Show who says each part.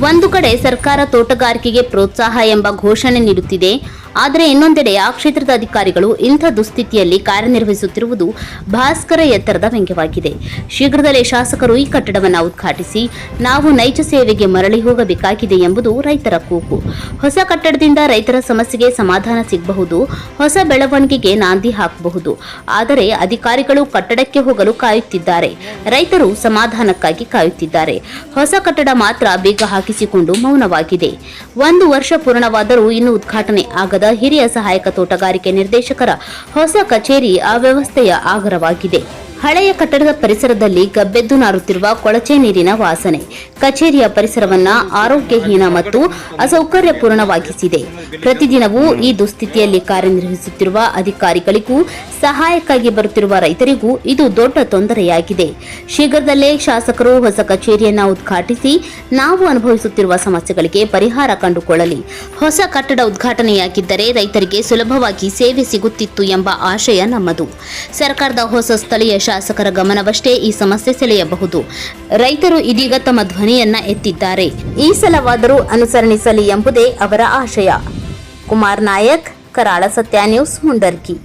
Speaker 1: ಒಂದು ಕಡೆ ಸರ್ಕಾರ ತೋಟಗಾರಿಕೆಗೆ ಪ್ರೋತ್ಸಾಹ ಎಂಬ ಘೋಷಣೆ ನೀಡುತ್ತಿದೆ. ಆದರೆ ಇನ್ನೊಂದೆಡೆ ಆ ಕ್ಷೇತ್ರದ ಅಧಿಕಾರಿಗಳು ಇಂಥ ದುಸ್ಥಿತಿಯಲ್ಲಿ ಕಾರ್ಯನಿರ್ವಹಿಸುತ್ತಿರುವುದು ಭಾಸ್ಕರ ಎತ್ತರದ ವ್ಯಂಗ್ಯವಾಗಿದೆ. ಶೀಘ್ರದಲ್ಲೇ ಶಾಸಕರು ಈ ಕಟ್ಟಡವನ್ನು ಉದ್ಘಾಟಿಸಿ ನಾವು ನೈಜ ಸೇವೆಗೆ ಮರಳಿ ಹೋಗಬೇಕಾಗಿದೆ ಎಂಬುದು ರೈತರ ಕೂಗು. ಹೊಸ ಕಟ್ಟಡದಿಂದ ರೈತರ ಸಮಸ್ಯೆಗೆ ಸಮಾಧಾನ ಸಿಗಬಹುದು, ಹೊಸ ಬೆಳವಣಿಗೆಗೆ ನಾಂದಿ ಹಾಕಬಹುದು. ಆದರೆ ಅಧಿಕಾರಿಗಳು ಕಟ್ಟಡಕ್ಕೆ ಹೋಗಲು ಕಾಯುತ್ತಿದ್ದಾರೆ, ರೈತರು ಸಮಾಧಾನಕ್ಕಾಗಿ ಕಾಯುತ್ತಿದ್ದಾರೆ. ಹೊಸ ಕಟ್ಟಡ ಮಾತ್ರ ಬೇಗ ಹಾಕಿಸಿಕೊಂಡು ಮೌನವಾಗಿದೆ. 1 ವರ್ಷ ಪೂರ್ಣವಾದರೂ ಇನ್ನೂ ಉದ್ಘಾಟನೆ ಆಗದ ಹಿರಿಯ ಸಹಾಯಕ ತೋಟಗಾರಿಕೆ ನಿರ್ದೇಶಕರ ಹೊಸ ಕಚೇರಿ ಅವ್ಯವಸ್ಥೆಯ ಆಗರವಾಗಿದೆ. ಹಳೆಯ ಕಟ್ಟಡದ ಪರಿಸರದಲ್ಲಿ ಗಬ್ಬೆದ್ದು ನಾರುತ್ತಿರುವ ಕೊಳಚೆ ನೀರಿನ ವಾಸನೆ ಕಚೇರಿಯ ಪರಿಸರವನ್ನ ಆರೋಗ್ಯಹೀನ ಮತ್ತು ಅಸೌಕರ್ಯಪೂರ್ಣವಾಗಿಸಿದೆ. ಪ್ರತಿದಿನವೂ ಈ ದುಸ್ಥಿತಿಯಲ್ಲಿ ಕಾರ್ಯನಿರ್ವಹಿಸುತ್ತಿರುವ ಅಧಿಕಾರಿಗಳಿಗೂ ಸಹಾಯಕ್ಕಾಗಿ ಬರುತ್ತಿರುವ ರೈತರಿಗೂ ಇದು ದೊಡ್ಡ ತೊಂದರೆಯಾಗಿದೆ. ಶೀಘ್ರದಲ್ಲೇ ಶಾಸಕರು ಹೊಸ ಕಚೇರಿಯನ್ನ ಉದ್ಘಾಟಿಸಿ ನಾವು ಅನುಭವಿಸುತ್ತಿರುವ ಸಮಸ್ಯೆಗಳಿಗೆ ಪರಿಹಾರ ಕಂಡುಕೊಳ್ಳಲಿ. ಹೊಸ ಕಟ್ಟಡ ಉದ್ಘಾಟನೆಯಾಗಿದ್ದರೆ ರೈತರಿಗೆ ಸುಲಭವಾಗಿ ಸೇವೆ ಸಿಗುತ್ತಿತ್ತು ಎಂಬ ಆಶಯ ನಮ್ಮದು. ಸರ್ಕಾರದ ಹೊಸ ಸ್ಥಳೀಯ ಶಾಸಕರ ಗಮನವಷ್ಟೇ ಈ ಸಮಸ್ಯೆ ಸೆಳೆಯಬಹುದು. ರೈತರು ಇದೀಗ ತಮ್ಮ ಧ್ವನಿಯನ್ನ ಎತ್ತಿದ್ದಾರೆ. ಈ ಸಲವಾದರೂ ಅನುಸರಣಿಸಲಿ ಎಂಬುದೇ ಅವರ ಆಶಯ. ಕುಮಾರ್ ನಾಯಕ್, ಕರಾಳ ಸತ್ಯ ನ್ಯೂಸ್, ಮುಂಡರ್ಗಿ.